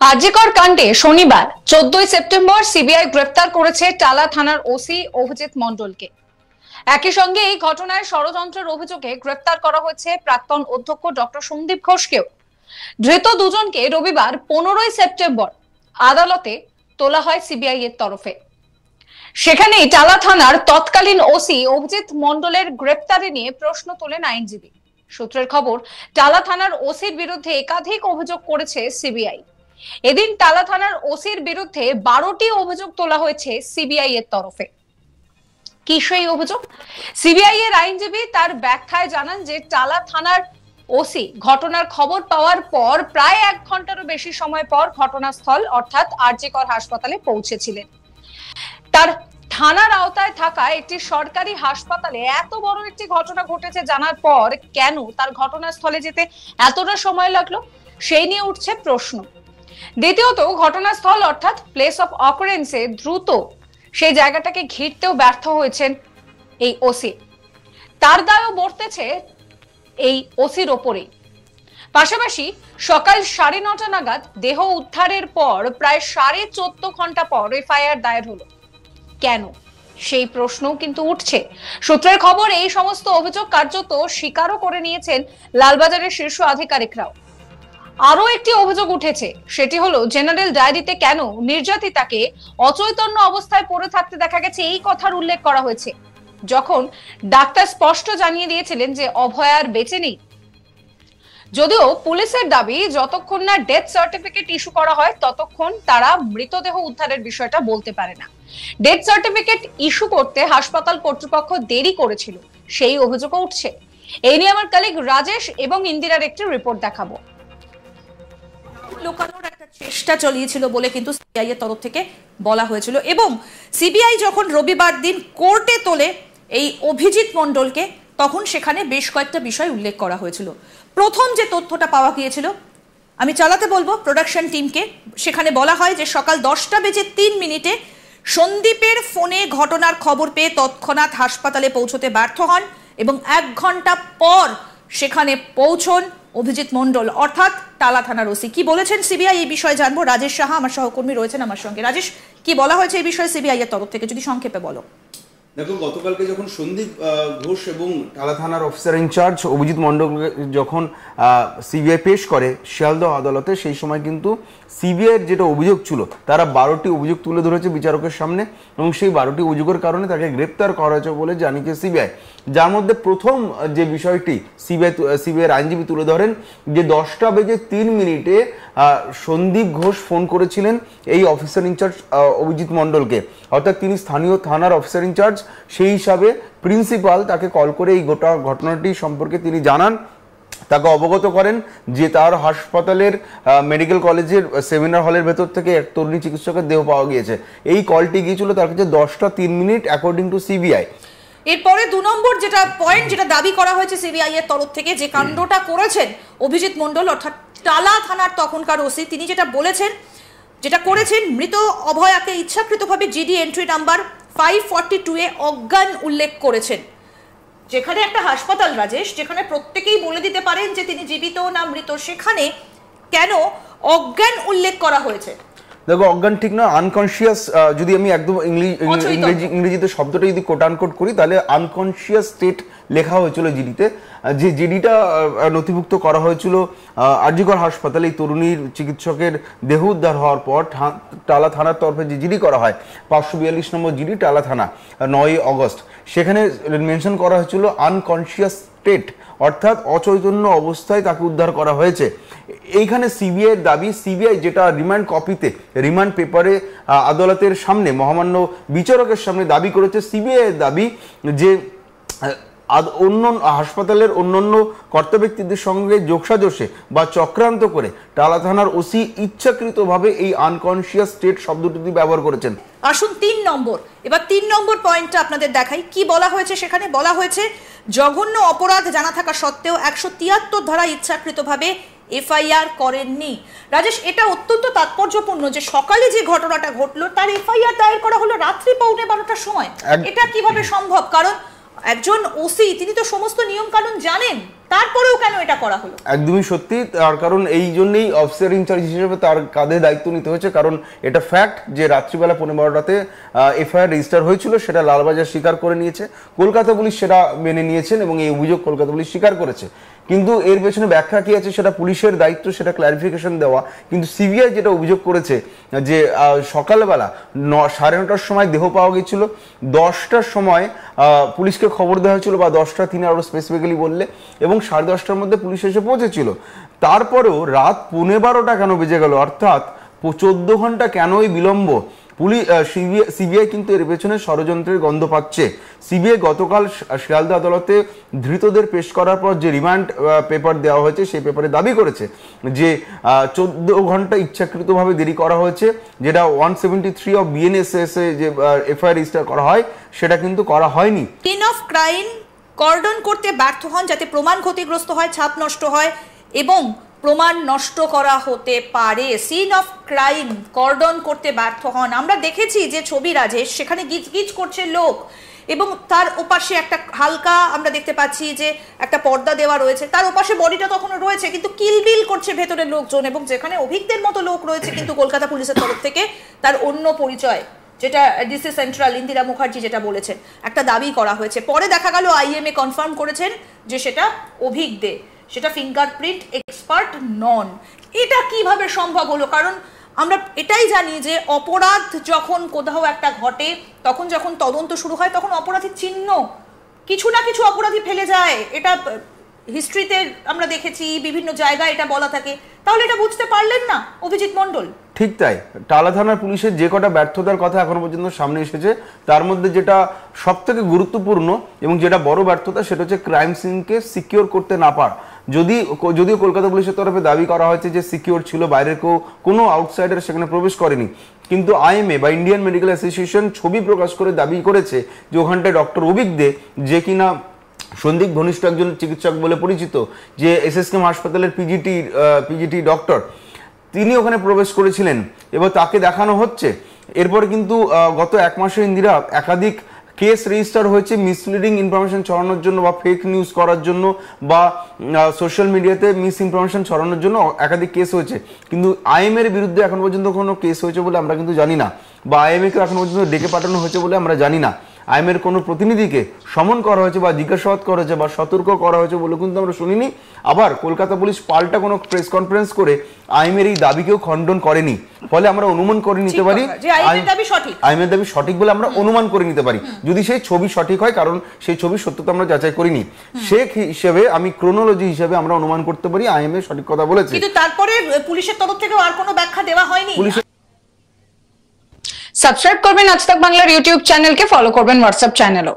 আরজিকর কাণ্ডে শনিবার 14 September CBI গ্রেফতার করেছে টালা থানার ওসি অভিজিৎ মণ্ডলকে। একই সঙ্গে এই ঘটনায় ষড়যন্ত্রের অভিযোগে গ্রেফতার করা হয়েছে প্রাক্তন অধ্যক্ষ ডক্টর সন্দীপ ঘোষকেও। ধৃত দুজনকে রবিবার 15 সেপ্টেম্বর আদালতে তোলা হয় সিবিআই এর তরফে। সেখানে টালা থানার তৎকালীন ওসি অভিজিৎ মণ্ডলের গ্রেফতারি নিয়ে প্রশ্ন তোলেন আইনজীবী। সূত্রের খবর, টালা থানার ওসির বিরুদ্ধে একাধিক অভিযোগ করেছে সিবিআই। এদিন টালা থানার ওসির বিরুদ্ধে 12টি অভিযোগ তোলা হয়েছে সিবিআই এর তরফে। কি সেই অভিযোগ? সিবিআই এর আইনজীবী তার ব্যাখ্যায় জানান যে টালা থানার ওসি ঘটনার খবর পাওয়ার পর প্রায় 1 ঘন্টারও বেশি সময় পর ঘটনাস্থল অর্থাৎ আরজিকর হাসপাতালে পৌঁছেছিলেন। তার থানার আওতায় থাকা একটি সরকারি হাসপাতালে এত বড় একটি ঘটনা ঘটেছে জানার পর কেন তার ঘটনাস্থলে যেতে এতটা সময় লাগলো, সেই নিয়ে উঠছে প্রশ্ন। দ্বিতীয়ত, ঘটনাস্থল অর্থাৎ প্লেস অফ অকারেন্সে দ্রুত সেই জায়গাটাকে ঘিরতেও ব্যর্থ হয়েছেন এই ওসি। তার দায়ও বর্তেছে এই ওসির ওপরেই। পাশাপাশি সকাল 9:30 নাগাদ দেহ উদ্ধারের পর প্রায় 14.5 ঘন্টা পর এফআইআর দায়ের হলো। কেন, সেই প্রশ্নও কিন্তু উঠছে। সূত্রের খবর, এই সমস্ত অভিযোগ কার্যত স্বীকারও করে নিয়েছেন লালবাজারের শীর্ষ আধিকারিকরাও। আরো একটি অভিযোগ উঠেছে, সেটি হলো জেনারেল ডায়েরিতে কেন নির্যাতিতাকে অচৈতন্য অবস্থায় পড়ে থাকতে দেখা গেছে এই কথার উল্লেখ করা হয়েছে, যখন ডাক্তার স্পষ্ট জানিয়ে দিয়েছিলেন যে অভয়ার বেঁচে নেই। যদিও পুলিশের দাবি যতক্ষণ না ডেথ সার্টিফিকেট ইস্যু করা হয় ততক্ষণ তারা মৃতদেহ উদ্ধারের বিষয়টা বলতে পারে না। ডেথ সার্টিফিকেট ইস্যু করতে হাসপাতাল কর্তৃপক্ষ দেরি করেছিল, সেই অভিযোগও উঠছে। এই নিয়ে আমার কলিগ রাজেশ এবং ইন্দিরার একটি রিপোর্ট দেখাবো। লোকানোর একটা চেষ্টা চালিয়েছিল বলে কিন্তু সিবিআই এর তরফ থেকে বলা হয়েছিল, এবং সিবিআই যখন রবিবার দিন কোর্টে তোলে এই অভিজিৎ মণ্ডলকে, তখন সেখানে বেশ কয়েকটা বিষয় উল্লেখ করা হয়েছিল। প্রথম যে তথ্যটা পাওয়া গিয়েছিল, আমি চালাতে বলবো প্রোডাকশন টিমকে, সেখানে বলা হয় যে সকাল 10:03 সন্দীপের ফোনে ঘটনার খবর পেয়ে তৎক্ষণাৎ হাসপাতালে পৌঁছতে ব্যর্থ হন এবং 1 ঘন্টা পর সেখানে পৌঁছন অভিজিৎ মণ্ডল অর্থাৎ টালা থানার ওসি। কি বলেছেন সিবিআই এই বিষয়ে জানবো। রাজেশ সাহা আমার সহকর্মী রয়েছেন আমার সঙ্গে। রাজেশ, কি বলা হয়েছে এই বিষয়ে সিবিআই এর তরফ থেকে, যদি সংক্ষেপে বলো। দেখো, গতকালকে যখন সন্দীপ ঘোষ এবং টালা থানার অফিসার ইনচার্জ অভিজিৎ মণ্ডল যখন সিবিআই পেশ করে শিয়ালদহ আদালতে, সেই সময় কিন্তু সিবিআইয়ের যেটা অভিযোগ ছিল, তারা 12টি অভিযোগ তুলে ধরেছে বিচারকের সামনে, এবং সেই 12টি অভিযোগের কারণে তাকে গ্রেপ্তার করা হয়েছে বলে জানিয়েছে সিবিআই। যার মধ্যে প্রথম যে বিষয়টি সিবিআইয়ের আইনজীবী তুলে ধরেন যে 10:03 সন্দীপ ঘোষ ফোন করেছিলেন এই অফিসার ইনচার্জ অভিজিৎ মণ্ডলকে, অর্থাৎ তিনি স্থানীয় থানার অফিসার ইনচার্জ, সেই হিসাবে প্রিন্সিপাল তাকে কল করে এই গোটা ঘটনাটি সম্পর্কে তিনি জানান, তাকে অবগত করেন যে তার হাসপাতালের মেডিকেল কলেজের সেমিনার হলের ভেতর থেকে এক তরুণী চিকিৎসকের দেহ পাওয়া গিয়েছে। এই কলটি গিয়েছিল তার কাছে 10:03 অ্যাকর্ডিং টু সিবিআই। এরপরে 2 নম্বর যেটা পয়েন্ট, যেটা দাবি করা হয়েছে সিবিআই এর তরফ থেকে, যে কাণ্ডটা করেছেন অভিজিৎ মণ্ডল অর্থাৎ টালা থানার তখনকার ওসি, তিনি যেটা বলেছেন, যেটা করেছেন, মৃত অভয়াকে ইচ্ছাকৃতভাবে জিডি এন্ট্রি নাম্বার 542 অজ্ঞান উল্লেখ করেছেন। যেখানে একটা হাসপাতাল, রাজেশ, যেখানে প্রত্যেকেই বলে দিতে পারেন যে তিনি জীবিত না মৃত, সেখানে কেন অজ্ঞান উল্লেখ করা হয়েছে? দেখো, অজ্ঞান ঠিক না, আনকনসিয়াস, যদি আমি একদম ইংরেজিতে শব্দটা যদি কোট আনকোট করি, তাহলে আনকনসিয়াস স্টেট লেখা হয়েছিল জিডিতে। যে জিডিটা নথিভুক্ত করা হয়েছিল আরজিকর হাসপাতালে এই তরুণীর চিকিৎসকের দেহ উদ্ধার হওয়ার পর টালা থানার তরফে যে জিডি করা হয়, 542 নম্বর জিডি টালা থানা, 9 আগস্ট, সেখানে মেনশন করা হয়েছিল আনকনসিয়াস স্টেট, অর্থাৎ অচৈতন্য অবস্থায় তাকে উদ্ধার করা হয়েছে। এইখানে সিবিআইয়ের দাবি, সিবিআই যেটা রিমান্ড কপিতে, রিমান্ড পেপারে আদালতের সামনে মহামান্য বিচারকের সামনে দাবি করেছে, সিবিআইয়ের দাবি যে অন্য হাসপাতালের অন্যান্য কর্তা ব্যক্তিদের সঙ্গে যোগসাজশে বা চক্রান্ত করে টালা থানার ওসি ইচ্ছাকৃতভাবে এই আনকনসিয়াস স্টেট শব্দটি ব্যবহার করেছেন। আসুন 3 নম্বর, এবার 3 নম্বর পয়েন্টটা আপনাদের দেখাই। কি বলা হয়েছে সেখানে? বলা হয়েছে জঘন্য অপরাধ জানা থাকা সত্ত্বেও 173 ধারা ইচ্ছাকৃতভাবে এফআইআর করেননি। রাজেশ, এটা অত্যন্ত তাৎপর্যপূর্ণ যে সকালে যে ঘটনাটা ঘটলো তার এফআইআর দায়ের করা হলো রাত্রি 12:15টার সময়। এটা কিভাবে সম্ভব? কারণ একজন ওসি তিনি তো সমস্ত নিয়ম কানুন জানেন, তারপরেও কেন এটা করা হলো? একদমই সত্যি, তার কারণ এই জন্যই অফিসার ইনচার্জ হিসেবে তার কাঁধে দায়িত্ব নিতে হয়েছে, কারণ এটা ফ্যাক্ট যে রাত্রিবেলা 12:15টাতে এফআইআর রেজিস্টার হয়েছিল, সেটা লালবাজার স্বীকার করে নিয়েছে, কলকাতা পুলিশ সেটা মেনে নিয়েছেন এবং এই অভিযোগ কলকাতা পুলিশ স্বীকার করেছে। কিন্তু এর পেছনে ব্যাখ্যা কি আছে সেটা পুলিশের দায়িত্ব, সেটা ক্লারিফিকেশন দেওয়া। কিন্তু সিবিআই যেটা অভিযোগ করেছে যে সকালবেলা 9:30টার সময় দেহ পাওয়া গেছিল, 10টার সময় পুলিশকে খবর দেওয়া হয়েছিল, বা 10টা 3 আরো স্পেসিফিক্যালি বললে, এবং 10:30টার মধ্যে পুলিশ এসে পৌঁছেছিল। তারপরেও রাত 12:15 কেন বেজে গেল, অর্থাৎ 14 ঘন্টা কেনই বিলম্ব? সিবিআই কিন্তু এর পেছনে ষড়যন্ত্রের গন্ধ পাচ্ছে। সিবিআই গতকাল শিয়ালদা আদালতে ধৃতদের পেশ করার পর যে রিমান্ড পেপার দেওয়া হয়েছে, সেই পেপারে দাবি করেছে যে 14 ঘন্টা ইচ্ছাকৃতভাবে দেরি করা হয়েছে, যেটা 173 অফ বিএনএসএস এ যে এফআইআর রেজিস্টার করা হয় সেটা কিন্তু করা হয়নি। সিন অফ ক্রাইম কর্ডন করতে ব্যর্থ হন, যাতে প্রমাণ ক্ষতিগ্রস্ত হয়, ছাপ নষ্ট হয় এবং প্রমাণ নষ্ট করা হতে পারে। সিন অফ ক্রাইম কর্ডন করতে ব্যর্থ হন। আমরা দেখেছি যে ছবি রাজেশ, সেখানে গিজগিজ করছে লোক এবং তার ওপাশে একটা হালকা আমরা দেখতে পাচ্ছি যে একটা পর্দা দেওয়া রয়েছে, তার ওপাশে বডিটা তখনও রয়েছে, কিন্তু কিলবিল করছে ভেতরের লোকজন, এবং যেখানে অভিজ্ঞদের মতো লোক রয়েছে, কিন্তু কলকাতা পুলিশের তরফ থেকে তার অন্য পরিচয়, যেটা ডিসি সেন্ট্রাল ইন্দিরা মুখার্জি যেটা বলেছেন, একটা দাবি করা হয়েছে। পরে দেখা গেল আইএমএ কনফার্ম করেছেন যে সেটা অভিজ্ঞদে, সেটা ফিঙ্গারপ্রিন্ট এক্সপার্ট নন। এটা কিভাবে সম্ভব হলো? কারণ আমরা এটাই জানি যে অপরাধ যখন কোথাও একটা ঘটে, তখন যখন তদন্ত শুরু হয়, তখন অপরাধীর চিহ্ন কিছু না কিছু অপরাধী ফেলে যায়। এটা হিস্ট্রিতে আমরা দেখেছি, বিভিন্ন জায়গায় এটা বলা থাকে। তাহলে এটা বুঝতে পারলেন না অভিজিৎ মণ্ডল? ঠিক তাই, টালা থানার পুলিশের যে কটা ব্যর্থতার কথা এখনো পর্যন্ত সামনে এসেছে, তার মধ্যে যেটা সব থেকে গুরুত্বপূর্ণ এবং যেটা বড় ব্যর্থতা, সেটা হচ্ছে ক্রাইম সিনকে সিকিউর করতে না পারা। যদিও কলকাতা পুলিশের তরফে দাবি করা হয়েছে যে সিকিউর ছিল, বাইরের কোনো আউটসাইডার সেখানে প্রবেশ করেনি, কিন্তু আইএমএ বা ইন্ডিয়ান মেডিকেল অ্যাসোসিয়েশন ছবি প্রকাশ করে দাবি করেছে যে ওখানটায় ডক্টর অভিজ্ঞদে, যে কিনা সন্দীপ ঘনিষ্ঠ একজন চিকিৎসক বলে পরিচিত, যে এসএসকেএম হাসপাতালের পিজিটি ডক্টর, তিনি ওখানে প্রবেশ করেছিলেন এবং তাকে দেখানো হচ্ছে। এরপর কিন্তু গত 1 মাসে ইন্দিরা একাধিক কেস রেজিস্টার হয়েছে মিসলিডিং ইনফরমেশন ছড়ানোর জন্য, বা ফেক নিউজ করার জন্য, বা সোশ্যাল মিডিয়াতে মিস ইনফরমেশন ছড়ানোর জন্য একাধিক কেস হয়েছে। কিন্তু আইএমএর বিরুদ্ধে এখন পর্যন্ত কোনো কেস হয়েছে বলে আমরা কিন্তু জানি না, বা আইএমএ কে এখন পর্যন্ত ডেকে পাঠানো হয়েছে বলে আমরা জানি না। আইএমএর কোনো প্রতিনিধিকে সমন করা হয়েছে বা জিজ্ঞাসাবাদ করা হয়েছে বা সতর্ক করা হয়েছে বলে কিন্তু আমরা শুনিনি। আবার কলকাতা পুলিশ পাল্টা কোনো প্রেস কনফারেন্স করে আইএমএর এই দাবিকেও খণ্ডন করেনি। ফলে আমরা অনুমান করে নিতে পারি আইএমএর দাবি সঠিক বলে আমরা অনুমান করে নিতে পারি, যদি সেই ছবি সঠিক হয়, কারণ সেই ছবির সত্যতা আমরা যাচাই করিনি। সেই হিসেবে আমি ক্রোনোলজি হিসেবে আমরা অনুমান করতে পারি আইএমএ সঠিক কথা বলেছে। কিন্তু তারপরে পুলিশের তরফ থেকে আর কোনো ব্যাখ্যা দেওয়া হয়নি। সাবস্ক্রাইব করবেন আজ তাক বাংলার ইউটিউব চ্যানেলকে, ফলো করবেন হোয়াটসঅ্যাপ চ্যানেলও।